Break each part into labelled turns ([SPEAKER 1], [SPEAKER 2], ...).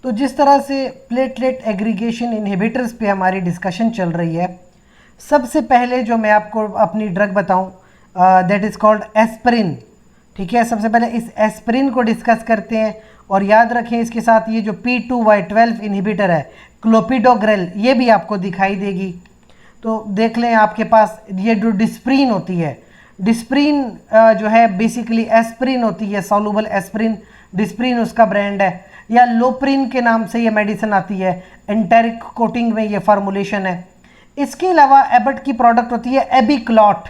[SPEAKER 1] तो जिस तरह से प्लेटलेट एग्रीगेशन इनहिबिटर्स पे हमारी डिस्कशन चल रही है, सबसे पहले जो मैं आपको अपनी ड्रग बताऊं दैट इज़ कॉल्ड एस्पिरिन। ठीक है, सबसे पहले इस एस्पिरिन को डिस्कस करते हैं और याद रखें इसके साथ ये जो P2Y12 इनहिबिटर है क्लोपिडोग्रेल, ये भी आपको दिखाई देगी। तो देख लें आपके पास ये जो डिस्प्रीन होती है, डिस्प्रीन जो है बेसिकली एस्पिरिन होती है, सॉल्युबल एस्पिरिन, डिस्प्रीन उसका ब्रांड है, या लोप्रिन के नाम से ये मेडिसिन आती है, एंटेरिक कोटिंग में ये फार्मूलेशन है। इसके अलावा एबट की प्रोडक्ट होती है एबिक्लॉट।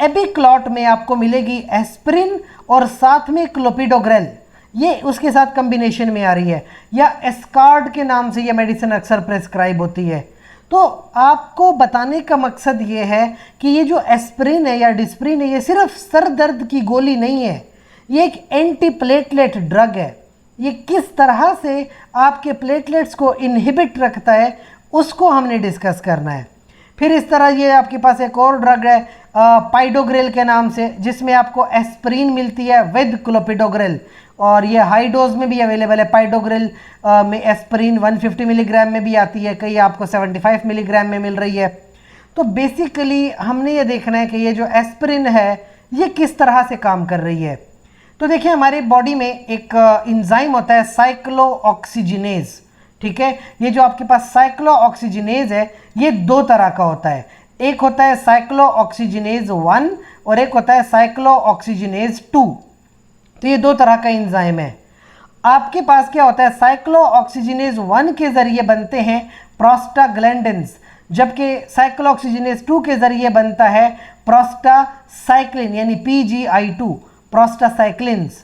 [SPEAKER 1] एबिक्लॉट में आपको मिलेगी एस्पिरिन और साथ में क्लोपिडोग्रेल, ये उसके साथ कॉम्बिनेशन में आ रही है, या एस्कार्ड के नाम से ये मेडिसिन अक्सर प्रेस्क्राइब होती है। तो आपको बताने का मकसद ये है कि ये जो एस्पिरिन है या डिस्प्रिन है, ये सिर्फ सर दर्द की गोली नहीं है, ये एक एंटी प्लेटलेट ड्रग है। ये किस तरह से आपके प्लेटलेट्स को इनहिबिट रखता है उसको हमने डिस्कस करना है। फिर इस तरह ये आपके पास एक और ड्रग है पाइडोग्रेल के नाम से, जिसमें आपको एस्पिरिन मिलती है विद क्लोपिडोग्रेल, और ये हाई डोज में भी अवेलेबल है। पाइडोग्रेल में एस्पिरिन 150 मिलीग्राम में भी आती है, कई आपको 75 मिलीग्राम में मिल रही है। तो बेसिकली हमने ये देखना है कि ये जो एस्पिरिन है ये किस तरह से काम कर रही है। तो देखिए हमारे बॉडी में एक इंजाइम होता है साइक्लोऑक्सीजिनेज। ठीक है, ये जो आपके पास साइक्लोऑक्सीजिनेज है ये दो तरह का होता है, एक होता है साइक्लोऑक्सीजिनेज 1 और एक होता है साइक्लोऑक्सीजिनेज 2। तो ये दो तरह का इंजाइम है। आपके पास क्या होता है, साइक्लोऑक्सीजिनेज 1 के जरिए बनते हैं प्रोस्टाग्लैंडिन्स, जबकि साइक्लोऑक्सीजिनेज 2 के जरिए बनता है प्रोस्टासाइक्लिन यानी PGI2, प्रोस्टासाइक्लिन्स।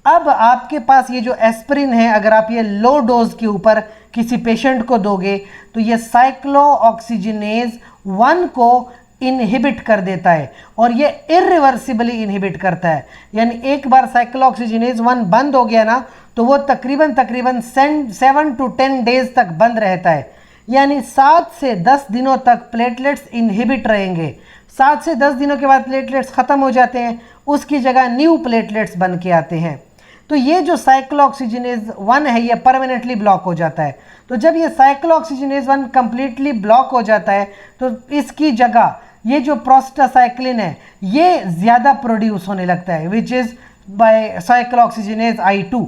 [SPEAKER 1] अब आपके पास ये जो एस्पिरिन है, अगर आप ये लो डोज के ऊपर किसी पेशेंट को दोगे तो ये साइक्लोऑक्सीजिनेज 1 को इनहिबिट कर देता है और ये इरिवर्सिबली इनहिबिट करता है। यानी एक बार साइक्लोऑक्सीजिनेज 1 बंद हो गया ना तो वो तकरीबन 7 to 10 डेज तक बंद रहता है, यानी 7 से 10 दिनों तक प्लेटलेट्स इनहिबिट रहेंगे। 7 से 10 दिनों के बाद प्लेटलेट्स ख़त्म हो जाते हैं, उसकी जगह न्यू प्लेटलेट्स बन के आते हैं। तो ये जो साइक्लोऑक्सीजिनेज 1 है ये परमानेंटली ब्लॉक हो जाता है। तो जब ये साइक्लोऑक्सीजिनेज 1 कंप्लीटली ब्लॉक हो जाता है तो इसकी जगह ये जो प्रोस्टासाइक्लिन है ये ज़्यादा प्रोड्यूस होने लगता है, which is by cyclooxygenase I2,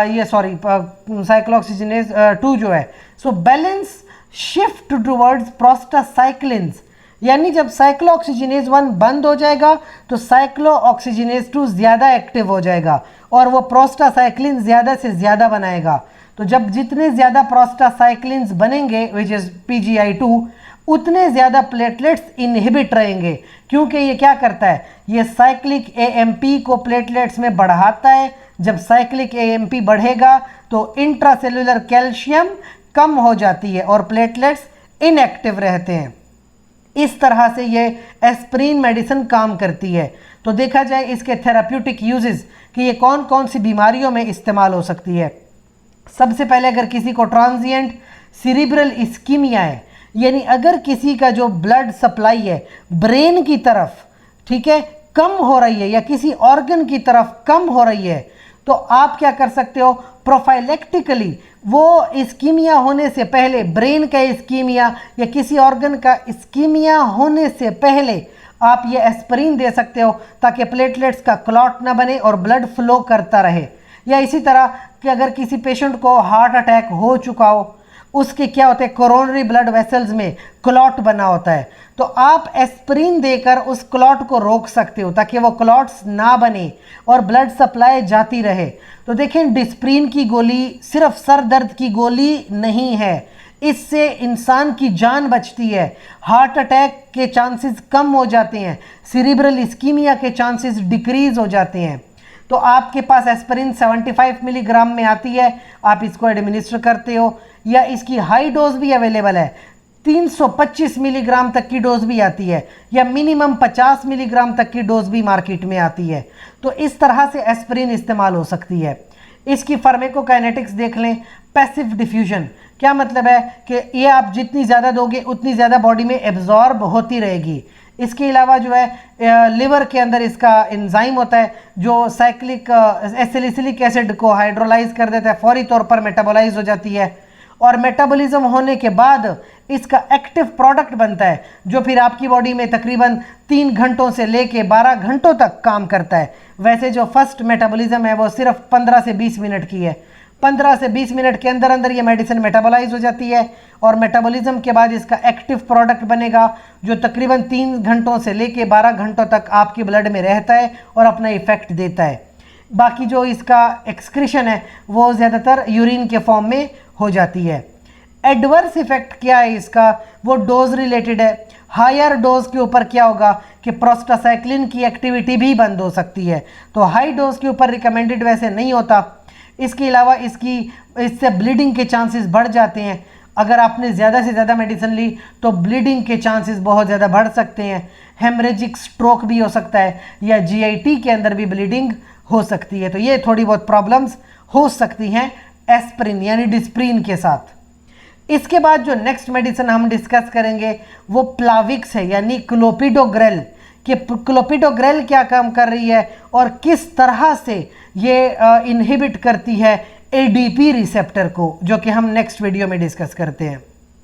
[SPEAKER 1] ये सॉरी साइक्लोऑक्सीजिनेज 2 जो है। सो बैलेंस शिफ्ट टूवर्ड्स प्रोस्टासाइक्लिन्स, यानी जब साइक्लोऑक्सीजिनेज 1 बंद हो जाएगा तो साइक्लोऑक्सीजिनेज 2 ज़्यादा एक्टिव हो जाएगा और वो प्रोस्टासाइक्लिन ज़्यादा से ज़्यादा बनाएगा। तो जब जितने ज़्यादा प्रोस्टासाइक्लिन्स बनेंगे विच इज़ PGI2, उतने ज़्यादा प्लेटलेट्स इनहिबिट रहेंगे, क्योंकि ये क्या करता है, ये साइक्लिक AMP को प्लेटलेट्स में बढ़ाता है। जब साइक्लिक AMP बढ़ेगा तो इंट्रासेलुलर कैल्शियम कम हो जाती है और प्लेटलेट्स इनएक्टिव रहते हैं। इस तरह से ये एस्पिरिन मेडिसिन काम करती है। तो देखा जाए इसके थेराप्यूटिक यूजेस कि ये कौन कौन सी बीमारियों में इस्तेमाल हो सकती है। सबसे पहले अगर किसी को ट्रांजिएंट सिरिब्रल इस्कीमिया है, यानी अगर किसी का जो ब्लड सप्लाई है ब्रेन की तरफ, ठीक है, कम हो रही है या किसी ऑर्गन की तरफ कम हो रही है, तो आप क्या कर सकते हो, प्रोफाइलेक्टिकली वो इस्कीमिया होने से पहले, ब्रेन का इस्कीमिया या किसी ऑर्गन का इस्कीमिया होने से पहले आप ये एस्पिरिन दे सकते हो ताकि प्लेटलेट्स का क्लॉट ना बने और ब्लड फ्लो करता रहे। या इसी तरह कि अगर किसी पेशेंट को हार्ट अटैक हो चुका हो, उसके क्या होते हैं, कोरोनरी ब्लड वेसल्स में क्लॉट बना होता है, तो आप एस्पिरिन देकर उस क्लॉट को रोक सकते हो ताकि वो क्लॉट्स ना बने और ब्लड सप्लाई जाती रहे। तो देखें डिस्प्रिन की गोली सिर्फ सर दर्द की गोली नहीं है, इससे इंसान की जान बचती है, हार्ट अटैक के चांसेस कम हो जाते हैं, सिरिब्रल इस्कीमिया के चांसेस डिक्रीज हो जाते हैं। तो आपके पास एस्पिरिन 75 मिलीग्राम में आती है, आप इसको एडमिनिस्टर करते हो, या इसकी हाई डोज भी अवेलेबल है, 325 मिलीग्राम तक की डोज भी आती है, या मिनिमम 50 मिलीग्राम तक की डोज भी मार्केट में आती है। तो इस तरह से एस्पिरिन इस्तेमाल हो सकती है। इसकी फार्माकोकाइनेटिक्स देख लें, पैसिव डिफ्यूजन, क्या मतलब है कि ये आप जितनी ज़्यादा दोगे उतनी ज़्यादा बॉडी में एब्जॉर्ब होती रहेगी। इसके अलावा जो है लिवर के अंदर इसका एंजाइम होता है जो साइक्लिक एसिलिसिलिक एसिड को हाइड्रोलाइज कर देता है, फौरी तौर पर मेटाबोलाइज हो जाती है और मेटाबॉलिज्म होने के बाद इसका एक्टिव प्रोडक्ट बनता है जो फिर आपकी बॉडी में तकरीबन 3 घंटों से लेके 12 घंटों तक काम करता है। वैसे जो फर्स्ट मेटाबॉलिज्म है वो सिर्फ 15 से 20 मिनट की है। 15 से 20 मिनट के अंदर अंदर ये मेडिसिन मेटाबोलाइज हो जाती है और मेटाबॉलिज्म के बाद इसका एक्टिव प्रोडक्ट बनेगा जो तकरीबन 3 घंटों से लेके 12 घंटों तक आपके ब्लड में रहता है और अपना इफेक्ट देता है। बाकी जो इसका एक्सक्रीशन है वो ज़्यादातर यूरिन के फॉर्म में हो जाती है। एडवर्स इफेक्ट क्या है इसका, वो डोज रिलेटेड है। हायर डोज के ऊपर क्या होगा कि प्रोस्टासाइक्लिन की एक्टिविटी भी बंद हो सकती है, तो हाई डोज के ऊपर रिकमेंडेड वैसे नहीं होता। इसके अलावा इससे ब्लीडिंग के चांसेस बढ़ जाते हैं। अगर आपने ज़्यादा से ज़्यादा मेडिसिन ली तो ब्लीडिंग के चांसेस बहुत ज़्यादा बढ़ सकते हैं। हेमरेजिक स्ट्रोक भी हो सकता है या जीआईटी के अंदर भी ब्लीडिंग हो सकती है। तो ये थोड़ी बहुत प्रॉब्लम्स हो सकती हैं एस्प्रिन यानी डिस्प्रिन के साथ। इसके बाद जो नेक्स्ट मेडिसिन हम डिस्कस करेंगे वो प्लाविक्स है यानी क्लोपिडोग्रेल, कि क्लोपिडोग्रेल क्या काम कर रही है और किस तरह से ये इनहिबिट करती है एडीपी रिसेप्टर को, जो कि हम नेक्स्ट वीडियो में डिस्कस करते हैं।